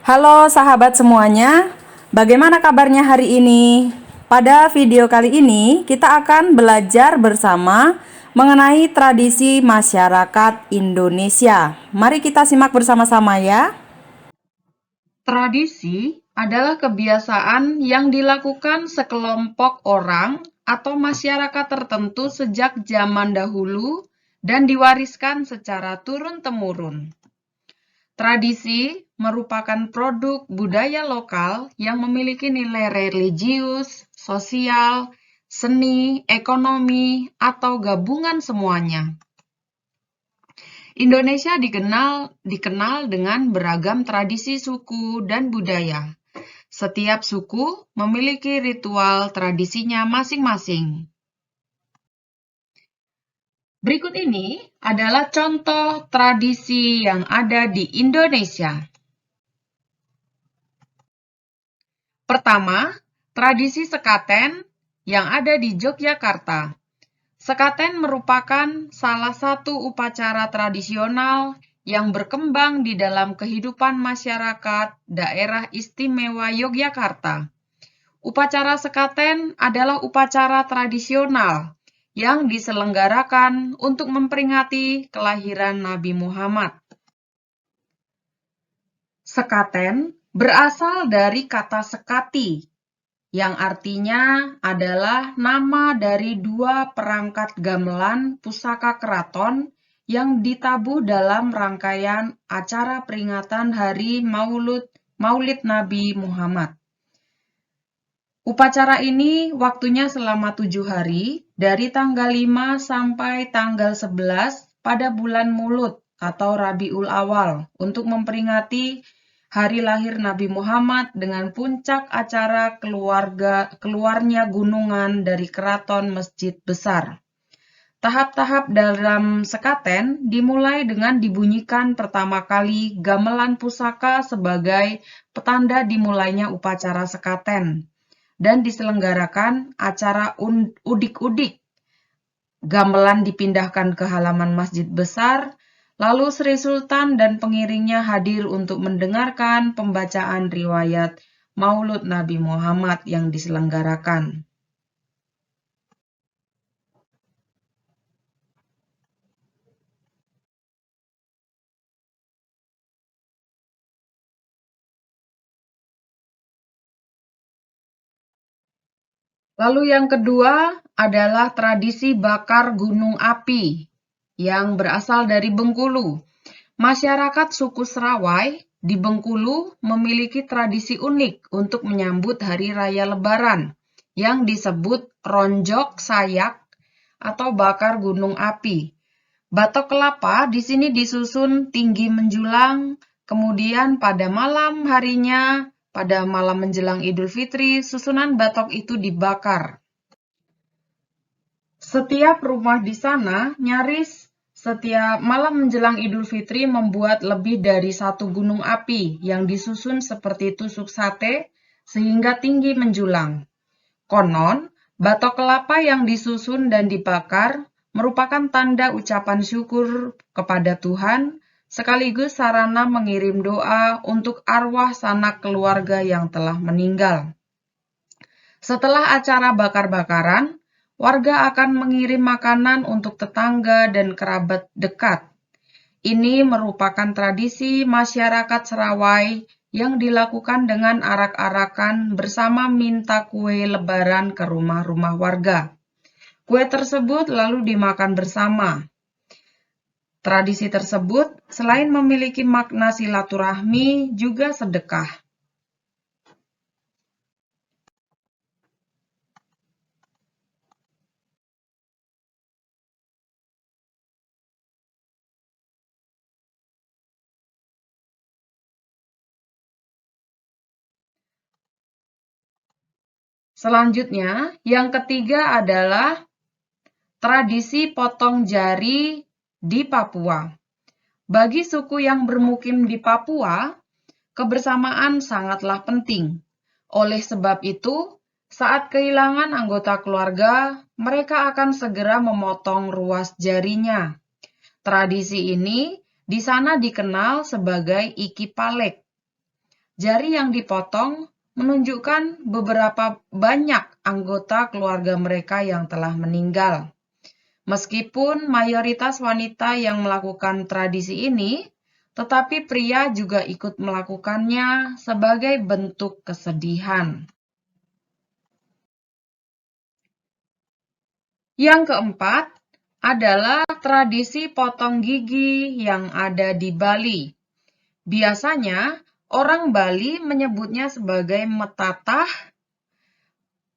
Halo sahabat semuanya, bagaimana kabarnya hari ini? Pada video kali ini kita akan belajar bersama mengenai tradisi masyarakat Indonesia. Mari kita simak bersama-sama ya. Tradisi adalah kebiasaan yang dilakukan sekelompok orang atau masyarakat tertentu sejak zaman dahulu dan diwariskan secara turun-temurun. Tradisi merupakan produk budaya lokal yang memiliki nilai religius, sosial, seni, ekonomi, atau gabungan semuanya. Indonesia dikenal dengan beragam tradisi suku dan budaya. Setiap suku memiliki ritual tradisinya masing-masing. Berikut ini adalah contoh tradisi yang ada di Indonesia. Pertama, tradisi sekaten yang ada di Yogyakarta. Sekaten merupakan salah satu upacara tradisional yang berkembang di dalam kehidupan masyarakat daerah istimewa Yogyakarta. Upacara sekaten adalah upacara tradisional yang diselenggarakan untuk memperingati kelahiran Nabi Muhammad. Sekaten berasal dari kata sekati, yang artinya adalah nama dari dua perangkat gamelan pusaka keraton yang ditabuh dalam rangkaian acara peringatan hari Maulid Nabi Muhammad. Upacara ini waktunya selama 7 hari, dari tanggal 5 sampai tanggal 11 pada bulan Mulud atau Rabiul Awal, untuk memperingati hari lahir Nabi Muhammad dengan puncak acara keluarnya gunungan dari keraton Masjid Besar. Tahap-tahap dalam sekaten dimulai dengan dibunyikan pertama kali gamelan pusaka sebagai petanda dimulainya upacara sekaten, dan diselenggarakan acara udik-udik. Gamelan dipindahkan ke halaman Masjid Besar, lalu Sri Sultan dan pengiringnya hadir untuk mendengarkan pembacaan riwayat Maulud Nabi Muhammad yang diselenggarakan. Lalu yang kedua adalah tradisi bakar gunung api yang berasal dari Bengkulu. Masyarakat suku Serawai di Bengkulu memiliki tradisi unik untuk menyambut Hari Raya Lebaran yang disebut ronjok sayak atau bakar gunung api. Batok kelapa di sini disusun tinggi menjulang, kemudian pada malam harinya, pada malam menjelang Idul Fitri, susunan batok itu dibakar. Setiap rumah di sana nyaris setiap malam menjelang Idul Fitri membuat lebih dari satu gunung api yang disusun seperti tusuk sate sehingga tinggi menjulang. Konon, batok kelapa yang disusun dan dibakar merupakan tanda ucapan syukur kepada Tuhan, sekaligus sarana mengirim doa untuk arwah sanak keluarga yang telah meninggal. Setelah acara bakar-bakaran, warga akan mengirim makanan untuk tetangga dan kerabat dekat. Ini merupakan tradisi masyarakat Serawai yang dilakukan dengan arak-arakan bersama minta kue lebaran ke rumah-rumah warga. Kue tersebut lalu dimakan bersama. Tradisi tersebut selain memiliki makna silaturahmi juga sedekah. Selanjutnya, yang ketiga adalah tradisi potong jari di Papua. Bagi suku yang bermukim di Papua, kebersamaan sangatlah penting. Oleh sebab itu, saat kehilangan anggota keluarga, mereka akan segera memotong ruas jarinya. Tradisi ini di sana dikenal sebagai Iki Palek. Jari yang dipotong menunjukkan beberapa banyak anggota keluarga mereka yang telah meninggal. Meskipun mayoritas wanita yang melakukan tradisi ini, tetapi pria juga ikut melakukannya sebagai bentuk kesedihan. Yang keempat adalah tradisi potong gigi yang ada di Bali. Biasanya, orang Bali menyebutnya sebagai metatah,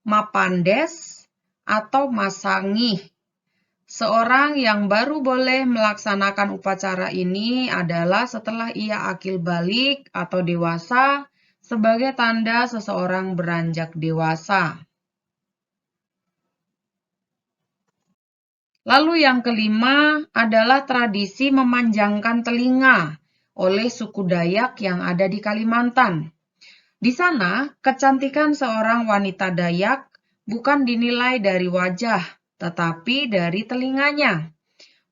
mapandes, atau masangih. Seorang yang baru boleh melaksanakan upacara ini adalah setelah ia akil balik atau dewasa sebagai tanda seseorang beranjak dewasa. Lalu yang kelima adalah tradisi memanjangkan telinga oleh suku Dayak yang ada di Kalimantan. Di sana, kecantikan seorang wanita Dayak bukan dinilai dari wajah, tetapi dari telinganya.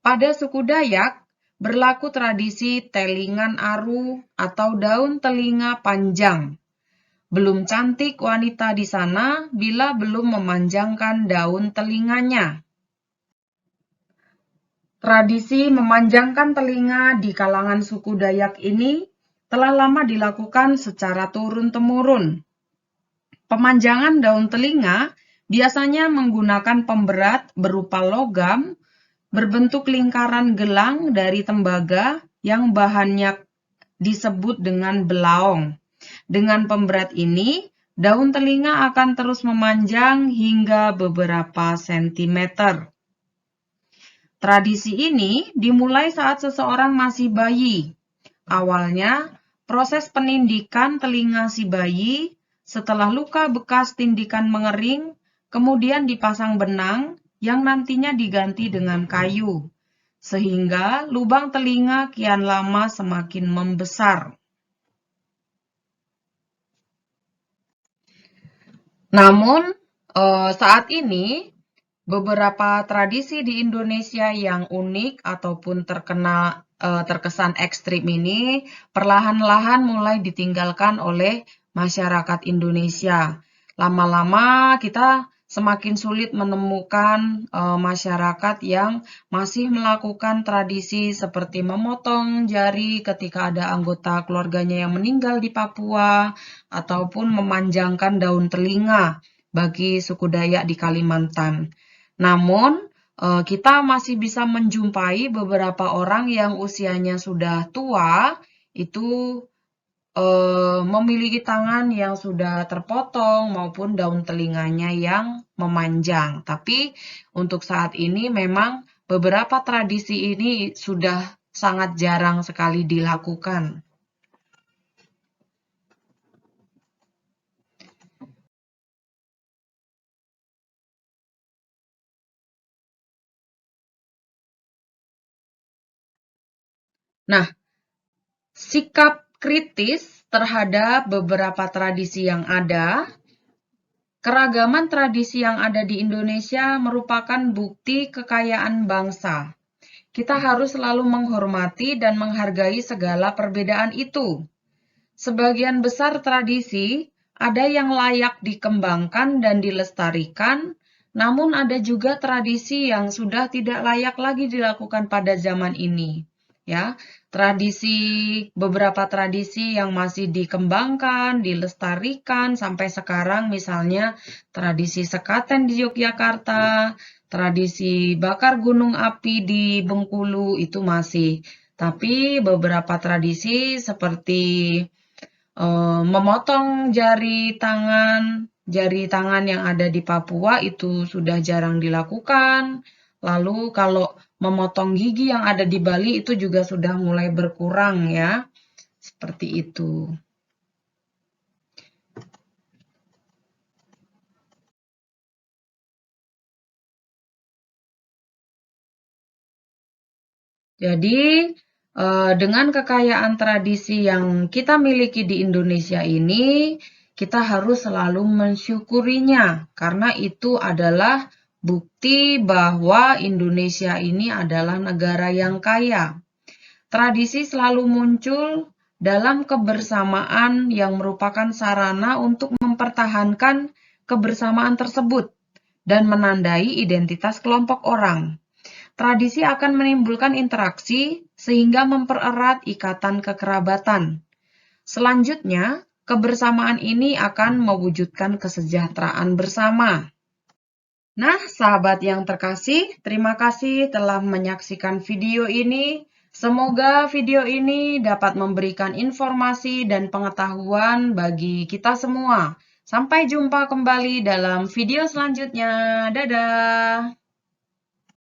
Pada suku Dayak, berlaku tradisi telingan aru atau daun telinga panjang. Belum cantik wanita di sana bila belum memanjangkan daun telinganya. Tradisi memanjangkan telinga di kalangan suku Dayak ini telah lama dilakukan secara turun-temurun. Pemanjangan daun telinga biasanya menggunakan pemberat berupa logam berbentuk lingkaran gelang dari tembaga yang bahannya disebut dengan belaong. Dengan pemberat ini, daun telinga akan terus memanjang hingga beberapa sentimeter. Tradisi ini dimulai saat seseorang masih bayi. Awalnya, proses penindikan telinga si bayi setelah luka bekas tindikan mengering, kemudian dipasang benang yang nantinya diganti dengan kayu, sehingga lubang telinga kian lama semakin membesar. Namun, saat ini, beberapa tradisi di Indonesia yang unik ataupun terkesan ekstrim ini perlahan-lahan mulai ditinggalkan oleh masyarakat Indonesia. Lama-lama kita semakin sulit menemukan masyarakat yang masih melakukan tradisi seperti memotong jari ketika ada anggota keluarganya yang meninggal di Papua ataupun memanjangkan daun telinga bagi suku Dayak di Kalimantan. Namun, kita masih bisa menjumpai beberapa orang yang usianya sudah tua, itu memiliki tangan yang sudah terpotong maupun daun telinganya yang memanjang. Tapi untuk saat ini memang beberapa tradisi ini sudah sangat jarang sekali dilakukan. Nah, sikap kritis terhadap beberapa tradisi yang ada, keragaman tradisi yang ada di Indonesia merupakan bukti kekayaan bangsa. Kita harus selalu menghormati dan menghargai segala perbedaan itu. Sebagian besar tradisi ada yang layak dikembangkan dan dilestarikan, namun ada juga tradisi yang sudah tidak layak lagi dilakukan pada zaman ini. Ya, beberapa tradisi yang masih dikembangkan, dilestarikan sampai sekarang, misalnya tradisi sekaten di Yogyakarta, tradisi bakar gunung api di Bengkulu itu masih. Tapi beberapa tradisi seperti memotong jari tangan yang ada di Papua itu sudah jarang dilakukan. Lalu kalau memotong gigi yang ada di Bali itu juga sudah mulai berkurang ya. Seperti itu. Jadi, dengan kekayaan tradisi yang kita miliki di Indonesia ini, kita harus selalu mensyukurinya, karena itu adalah bukti bahwa Indonesia ini adalah negara yang kaya. Tradisi selalu muncul dalam kebersamaan yang merupakan sarana untuk mempertahankan kebersamaan tersebut dan menandai identitas kelompok orang. Tradisi akan menimbulkan interaksi sehingga mempererat ikatan kekerabatan. Selanjutnya, kebersamaan ini akan mewujudkan kesejahteraan bersama. Nah, sahabat yang terkasih, terima kasih telah menyaksikan video ini. Semoga video ini dapat memberikan informasi dan pengetahuan bagi kita semua. Sampai jumpa kembali dalam video selanjutnya. Dadah!